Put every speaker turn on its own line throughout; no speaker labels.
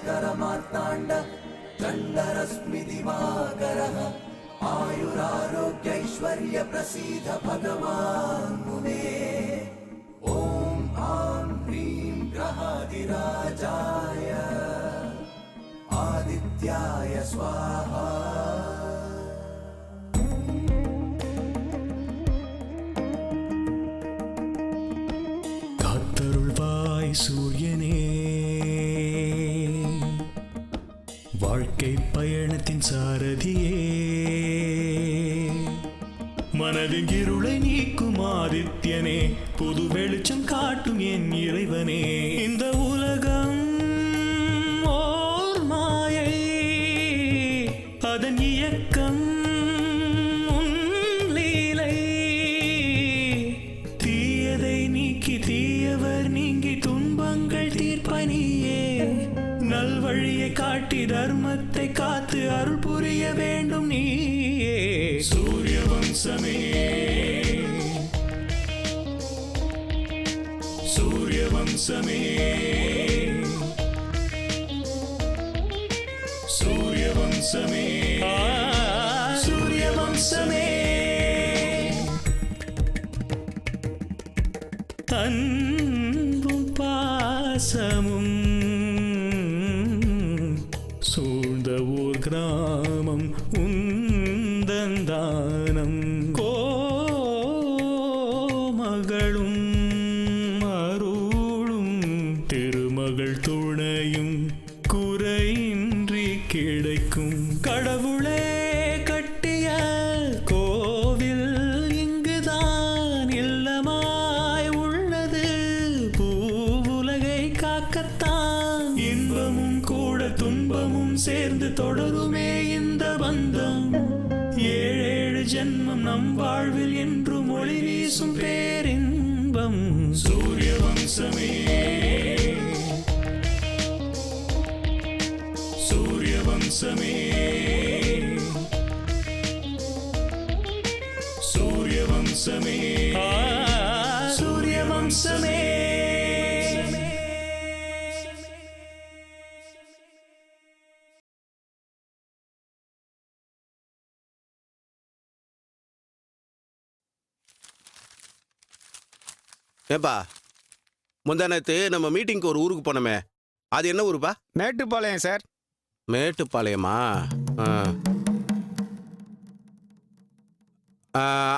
भास्करमार्ताण्ड चण्डरश्मि दिवाकरः आयुरारोग्यैश्वर्य प्रसीद भगवान् मुने ॐ आं ह्रीं ग्रहादिराजाय आदित्याय स्वाहा
சூரியனே வாழ்க்கை பயணத்தின் சாரதியே மனதின் இருளை நீக்கும் ஆதித்யனே புது வெளிச்சம் காட்டும் என் இறைவனே இந்த உலகம் ஓர் மாயை அதன் இயக்கம் உன் லீலை தீயதை நீக்கி தீயவர் நீங்கி துன்பங்கள் தீர்ப்பனியே நல்வழியை காட்டி தர்மத்தை காத்து அருள் புரிய வேண்டும் நீயே சூரிய வம்சமே சூரிய வம்சமே சூரிய வம்சமே சூரிய வம்சமே அன்பும் பாசமும் சூழ்ந்த ஊர் கிராமம் உந்தந்தானம் கோமகளும் அருளும் திருமகள் துணையும் குறையின்றி கிடைக்கும் கடவுளே கட்டிய கோவில் இங்குதான் இல்லமாய் உள்ளது பூவுலகை காக்கத்தான் இன்பமும் கூட துன்பமும் சேர்ந்து தொடருமே இந்த பந்தம் ஏழேழு ஜென்மம் நம் வாழ்வில் என்றும் ஒளி வீசும் பேரின்பம் சூரிய வம்சமே சூரிய வம்சமே சூரிய வம்சமே சூரிய வம்சமே
ஏப்பா முந்தானத்து நம்ம மீட்டிங்க்கு ஒரு ஊருக்கு போனோமே அது என்ன ஊருப்பா?
மேட்டுப்பாளையம் சார்.
மேட்டுப்பாளையமா?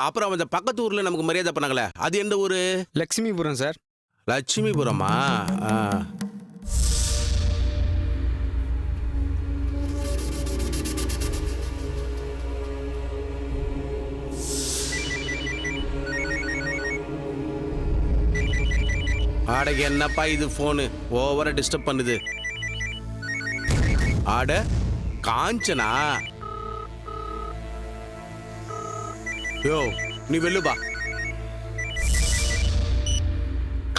அப்புறம் அந்த பக்கத்து ஊர்ல நமக்கு மரியாதை பண்ணாங்களே அது எந்த ஊரு?
லட்சுமிபுரம் சார்.
லட்சுமிபுரமா? ஆட என்னப்பா இது போனு ஓவரா டிஸ்டர்ப் பண்ணுது. ஆட காஞ்சனா? யோ நீ வெல்லுபா.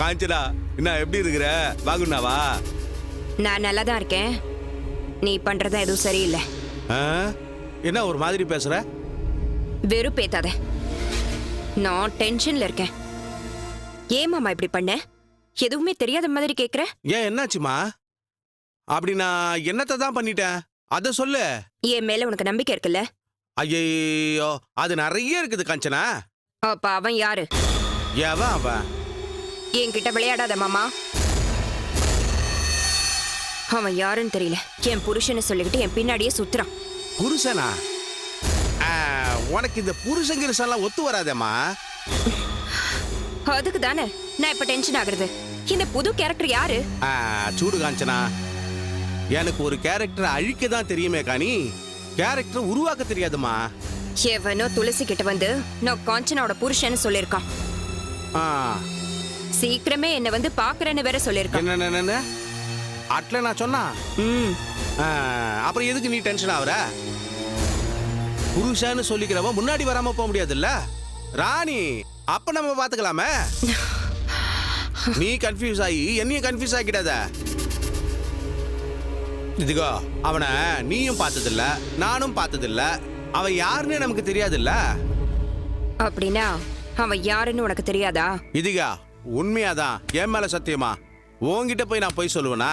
காஞ்சனா என்ன எப்படி இருக்கிற? வாங்குனாவா?
நான் நல்லா தான் இருக்கேன். நீ பண்றதா எதுவும் சரியில்லை.
என்ன ஒரு மாதிரி பேசுற?
வெறுப்பேத்தாத. நான் டென்ஷன்ல இருக்கேன். ஏன் மாமா இப்படி பண்ண? எதுவுமே தெரியாத மாதிரி கேக்குற.
ஏன் என்னாச்சுமா? அப்படி நான் என்னத்தை தான் பண்ணிட்டேன் அத சொல்லு.
என் மேல உனக்கு நம்பிக்கை இருக்குல்ல?
ஐயோ அது நிறைய இருக்குது காஞ்சனா.
அப்ப அவன் யாரு?
எவன் அவன்?
என்கிட்ட விளையாடாத மாமா. அவன் யாருன்னு தெரியல. என் புருஷனை சொல்லிக்கிட்டு என் பின்னாடியே சுத்துறான்.
புருஷனா? உனக்கு இந்த புருஷங்கிருஷன்லாம் ஒத்து வராதேம்மா.
அதுக்கு தானே நான் இப்ப டென்ஷன் ஆகுறது. இந்த புது கேரக்டர் யாரு?
சூடு காஞ்சனா, எனக்கு ஒரு கேரக்டரை அழிக்க தான் தெரியுமே காணி கேரக்டர் உருவாக்க தெரியாதுமா.
எவனோ துளசி கிட்ட வந்து நான் காஞ்சனாவோட புருஷன்னு சொல்லிருக்கான். சீக்கிரமே என்ன வந்து பாக்குறேன்னு வேற சொல்லிருக்கான்.
என்ன அட்ல நான் சொன்னா? அப்புறம் எதுக்கு நீ டென்ஷன் ஆகுற? புருஷன்னு சொல்லிக்கிறவன் முன்னாடி வராம போக முடியாதுல்ல ராணி. அப்ப நம்ம பாத்துக்கலாமே. நீ கன்ஃபியூஸ் ஆகி என்னையும் கன்ஃபியூஸ் ஆகிடாத. இதுகோ அவனை நீயும் பார்த்ததில்ல நானும் பார்த்ததில்ல. அவன் யாருன்னு நமக்கு தெரியாதுல்ல.
அப்படின்னா அவன் யாருன்னு உனக்கு தெரியாதா?
இதுகா உண்மையாதான் என் மேல சத்தியமா உன்கிட்ட போய் நான் போய் சொல்லுவேனா?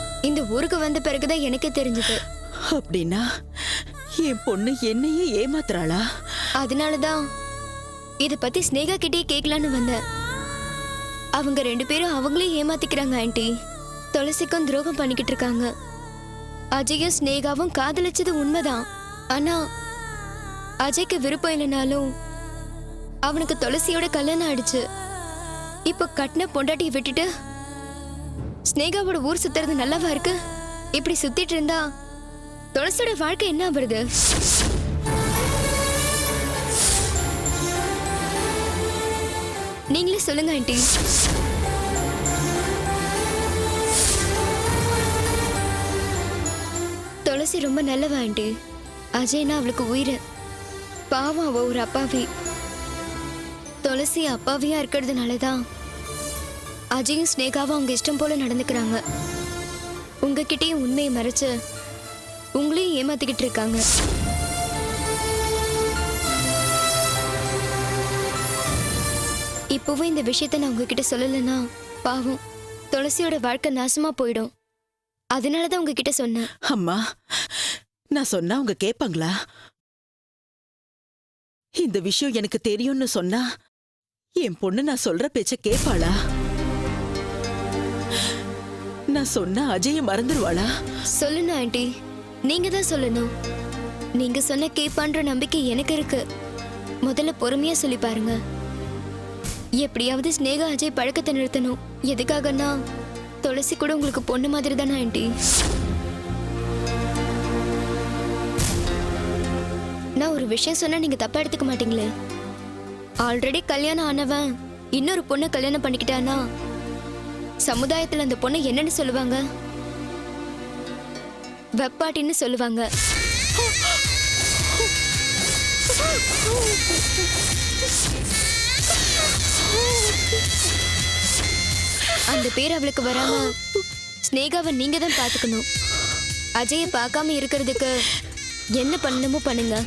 இந்த ஊருக்கு வந்த பிறகுதான் எனக்கே தெரிஞ்சது.
அப்படின்னா என் பொண்ணு என்னையே ஏமாத்துறாளா?
அதனாலதான் இத பத்தி ஸ்னேகா கிட்டே கேட்கலான்னு வந்தேன். அவங்க 2 பேரும் அவங்களே ஏமாத்திக்கிறாங்க ஆண்டி. துளசிக்கும் துரோகம் பண்ணிக்கிட்டு இருக்காங்க. அஜயும் ஸ்னேகாவும் காதலிச்சது உண்மைதான். ஆனா அஜய்க்கு விருப்பம் இல்லைனாலும் அவனுக்கு துளசியோட கல்யாணம் ஆயிடுச்சு. இப்ப கட்டின பொண்டாட்டியை விட்டுட்டு ஸ்னேகாவோட ஊர் சுத்துறது நல்லாவா இருக்கு? இப்படி சுத்திட்டு இருந்தா துளசியோட வாழ்க்கை என்ன வருது? நீங்களே சொல்லுங்க ஆண்டி. துளசி ரொம்ப நல்லவ ஆண்டி. அஜய்னா அவளுக்கு உயிர். பாவம், அவ ஒரு அப்பாவி. துளசி அப்பாவியா இருக்கிறதுனாலதான் அஜயும் ஸ்னேகாவும் அவங்க இஷ்டம் போல நடந்துக்கிறாங்க. உங்ககிட்டயும் உண்மையை மறைச்சு உங்களையும் ஏமாத்திக்கிட்டு இருக்காங்க. இப்போவும் இந்த விஷயத்த நான் உங்ககிட்ட சொல்லலைன்னா பாவம் துளசியோட வாழ்க்கை நாசமா போயிடும். அதனாலதான் உங்ககிட்ட சொன்னேன்.
அம்மா, நான் சொன்னா அவங்க கேட்பாங்களா? இந்த விஷயம் எனக்கு தெரியும்னு சொன்னா என் பொண்ணு நான் சொல்ற பேச்ச கேட்பாளா? நான் சொன்னா அஜய மறந்துடுவாளா?
சொல்லணும் ஆண்டி, நீங்க தான் சொல்லணும். நீங்க சொன்ன கேட்பான்ற நம்பிக்கை எனக்கு இருக்கு. முதல்ல பொறுமையா சொல்லி பாருங்க. எப்படியாவது ஸ்னேகா அஜய் பழக்கத்தை நிறுத்தணும். எதுக்காகனா துளசி கூட உங்களுக்கு பொண்ணு மாதிரி தானே ஆண்டி. நான் ஒரு விஷயம் சொன்னா நீங்க தப்பா எடுத்துக்க மாட்டீங்களே. ஆல்ரெடி கல்யாணம் ஆனவன் இன்னொரு பொண்ணை கல்யாணம் பண்ணிக்கிட்டானா சமுதாயத்துல அந்த பொண்ணை என்னன்னு சொல்லுவாங்க? வெப்பாட்டின்னு சொல்லுவாங்க. அந்த பேர் அவளுக்கு வராம ஸ்னேகாவை நீங்க தான் பாத்துக்கணும். அஜயை பார்க்காம இருக்கிறதுக்கு என்ன பண்ணணுமோ பண்ணுங்க.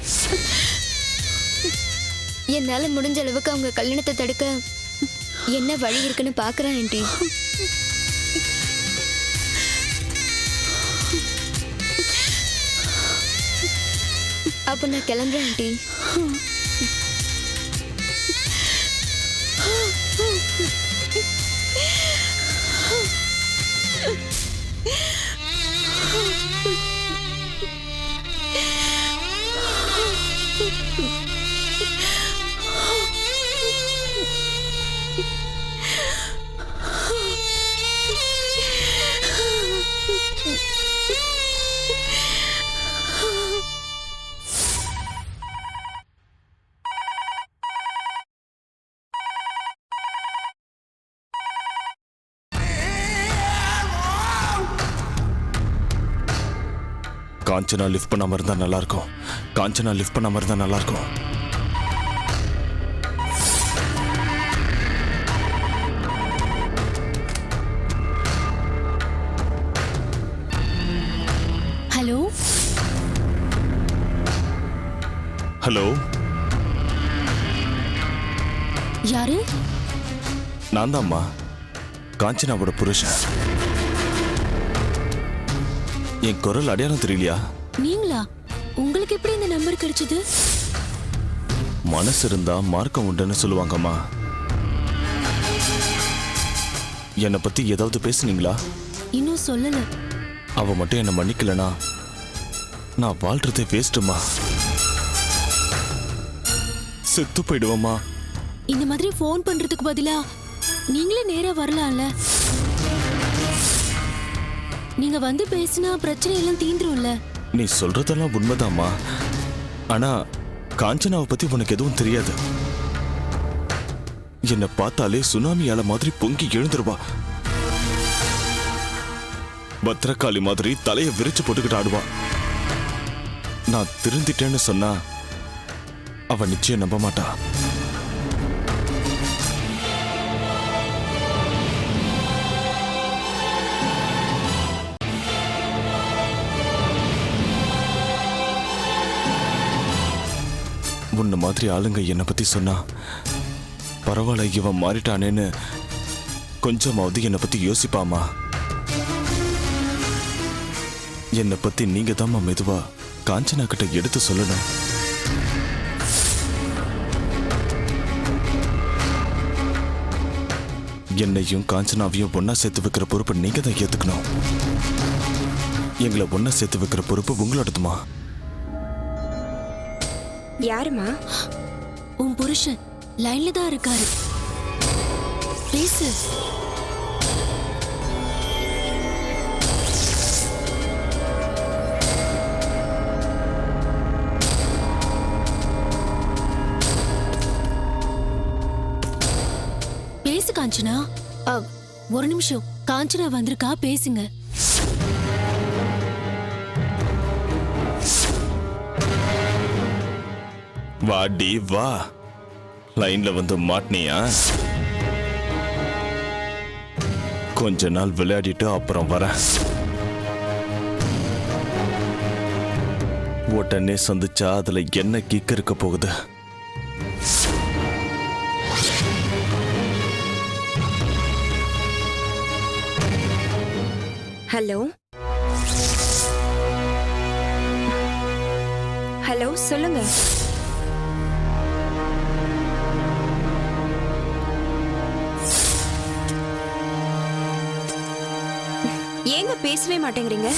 என்னால முடிஞ்ச அளவுக்கு அவங்க கல்யாணத்தை தடுக்க என்ன வழி இருக்குன்னு பாக்குறேன் ஆண்டி. அப்ப நான் கிளம்புறேன் ஆண்டி.
காஞ்சனா லிஃப்ட் பண்ணாம இருந்தா நல்லா இருக்கும். காஞ்சனா லிஃப்ட் பண்ணாம இருந்தா நல்லா இருக்கும்.
ஹலோ
ஹலோ,
யாரு?
நான் தான்மா, காஞ்சனாவோட புருஷன். என் குரல் அடையாளம் தெரியலையா?
நீங்களா? உங்களுக்கு எப்படி இந்த நம்பர் கிடைச்சது?
மனசு இருந்தா மார்க்கம் உண்டுன்னு சொல்லுவாங்கம்மா. என்னை பத்தி ஏதாவது பேசுனீங்களா?
இன்னும் சொல்லல.
அவ மட்டும் என்னை மன்னிக்கலனா நான் வாழ்றதே வேஸ்ட்டுமா. செத்து போயிடுவோமா.
இந்த மாதிரி ஃபோன் பண்றதுக்கு பதிலா நீங்களே நேரா வரலாம்ல. நீங்க வந்து பேசினா பிரச்சனை எல்லாம் தீந்துரும்ல.
நீ சொல்றதெல்லாம் உண்மைதாம்மா. ஆனா காஞ்சனாவை பத்தி உனக்கு எதுவும் தெரியாது. என்னை பார்த்தாலே சுனாமி அலை மாதிரி பொங்கி எழுந்துருவா. பத்திரகாளி மாதிரி தலையை விரிச்சு போட்டுக்கிட்டு ஆடுவா. நான் திருந்திட்டேன்னு சொன்னா அவ நிச்சயம் நம்ப மாட்டா. உன்ன மாதிரி ஆளுங்க என்னை பத்தி சொன்னா பரவாயில்ல, இவன் மாறிட்டானேன்னு கொஞ்சமாவது என்னை பத்தி யோசிப்பாமா. என்னை பத்தி நீங்க தாம்மா மெதுவா காஞ்சனா கிட்ட எடுத்து சொல்லணும். என்னையும் காஞ்சனாவையும் ஒன்னா சேர்த்து வைக்கிற பொறுப்பு நீங்க தான் ஏத்துக்கணும். எங்களை ஒன்னா சேர்த்து வைக்கிற பொறுப்பு உங்களோடதுமா.
யாருமா?
உன் புருஷன் லைன்ல தான் இருக்காரு, பேசு. பேசு காஞ்சனா. ஒரு நிமிஷம், காஞ்சனா வந்திருக்கா, பேசுங்க.
வாடி வா, லைன்ல வந்து மாட்டினியா? கொஞ்ச நாள் விளையாடிட்டு அப்புறம் வரேன். உடனே சந்திச்சா அதுல என்ன கிக் இருக்க போகுது?
ஹலோ ஹலோ, சொல்லுங்க. ஏங்க பேசவே மாட்டேங்கிறீங்க?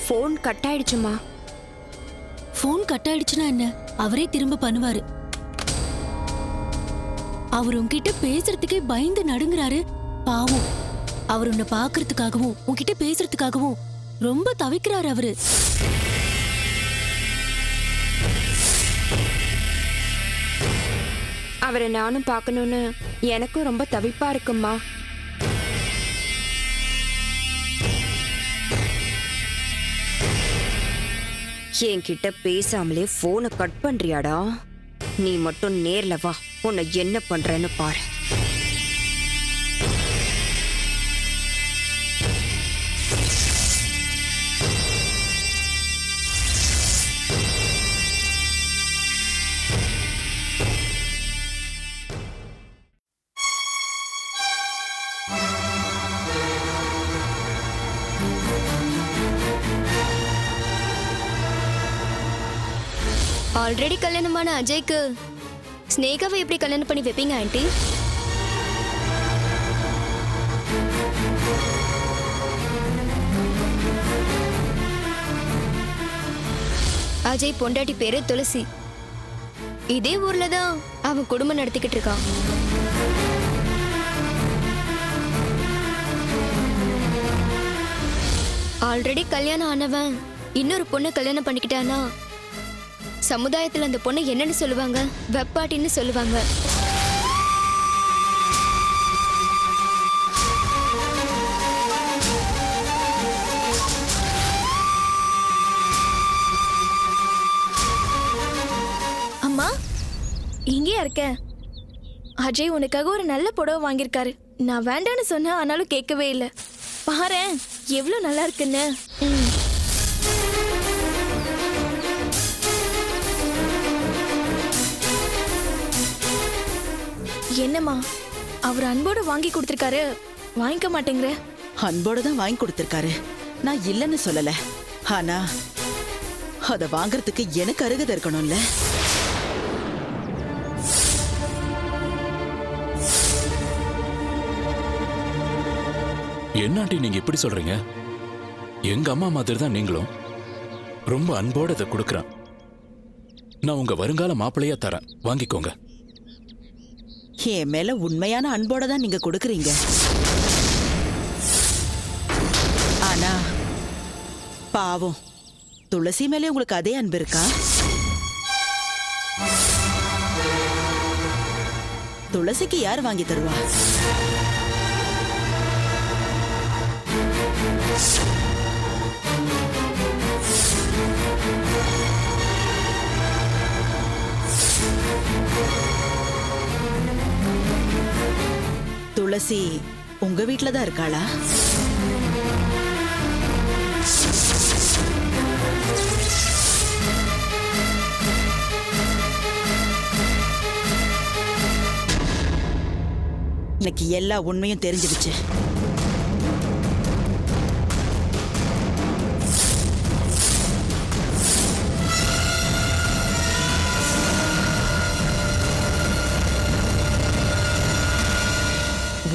ஃபோன் கட் ஆயிடுச்சுமா.
போன் கட் ஆயிடுச்சுன்னா என்ன, அவரே திரும்ப பண்ணுவாரு. அவர் உன்கிட்ட பேசுறதுக்கே பயந்து நடுங்குறாரு. பாவம், அவர் உன்னை பாக்குறதுக்காகவும் உன்கிட்ட பேசுறதுக்காகவும் ரொம்ப தவிக்கிறாரு அவரு.
அவரை நானும் பார்க்கணும்னு எனக்கும் ரொம்ப தவிப்பா இருக்கும்மா. என்கிட்ட பேசாமலே போனை கட் பண்றியாடா? நீ மட்டும் நேர்ல வா, உன்னை என்ன பண்றேன்னு பாரு.
ஆல்ரெடி கல்யாணமான அஜய்க்கு ஸ்னேகாவை எப்படி கல்யாணம் பண்ணி வைப்பீங்க ஆண்டி? அஜய் பொண்டாட்டி பேரு துளசி. இதே ஊர்ல தான் அவன் குடும்பம் நடத்திக்கிட்டு இருக்கான். ஆல்ரெடி கல்யாணம் ஆனவன் இன்னொரு பொண்ணை கல்யாணம் பண்ணிக்கிட்டானா சமுதாயத்துல அந்த பொண்ணை என்னன்னு சொல்லுவாங்க? வெப்பாட்டின்னு சொல்லுவாங்க.
அம்மா, இங்கேயா இருக்க? அஜய் உனக்காக ஒரு நல்ல புடவை வாங்கியிருக்காரு. நான் வேண்டான்னு சொன்னேன், ஆனாலும் கேட்கவே இல்லை. பாரேன் எவ்வளவு நல்லா இருக்குன்னு. என்னம்மா, அவர் அன்போடு வாங்கி கொடுத்திருக்காரு, வாங்கிக்க மாட்டேங்கிற?
அன்போட தான் வாங்கி கொடுத்திருக்காரு, நான் இல்லைன்னு சொல்லல. ஆனா அத வாங்கறதுக்கு எனக்கு அருகதை இருக்கணும்ல.
என்னாண்டி நீங்க இப்படி சொல்றீங்க? எங்க அம்மா மாதிரி தான் நீங்களும். ரொம்ப அன்போட இதை கொடுக்குறேன். நான் உங்க வருங்கால மாப்பிள்ளையா தரேன், வாங்கிக்கோங்க.
என் மேல உண்மையான அன்போட தான் நீங்க கொடுக்கறீங்க. ஆனா பாவம், துளசி மேலே உங்களுக்கு அதே அன்பு இருக்கா? துளசிக்கு யார் வாங்கி தருவா? துளசி உங்க வீட்டுல தான் இருக்காளா? எனக்கு எல்லா உண்மையும் தெரிஞ்சிடுச்சு.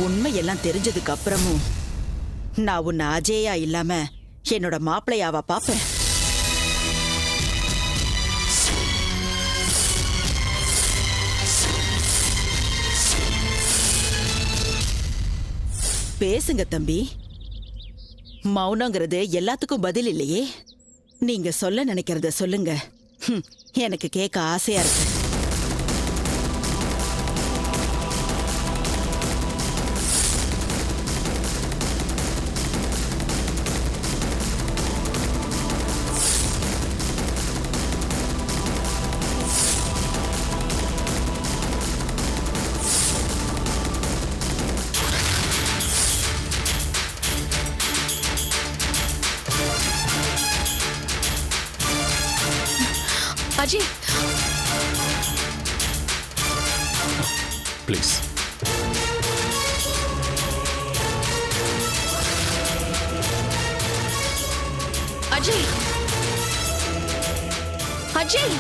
உண்மையெல்லாம் தெரிஞ்சதுக்கு அப்புறமும் நான் உன்னை அஜயா இல்லாம என்னோட மாப்பிள்ளையாவா பாப்பேன்? பேசுங்க தம்பி. மௌனங்கிறது எல்லாத்துக்கும் பதில் இல்லையே. நீங்க சொல்ல நினைக்கிறத சொல்லுங்க. எனக்கு கேட்க ஆசையா இருக்கு.
அஜய்,
ப்ளீஸ்.
அஜய், அஜய்.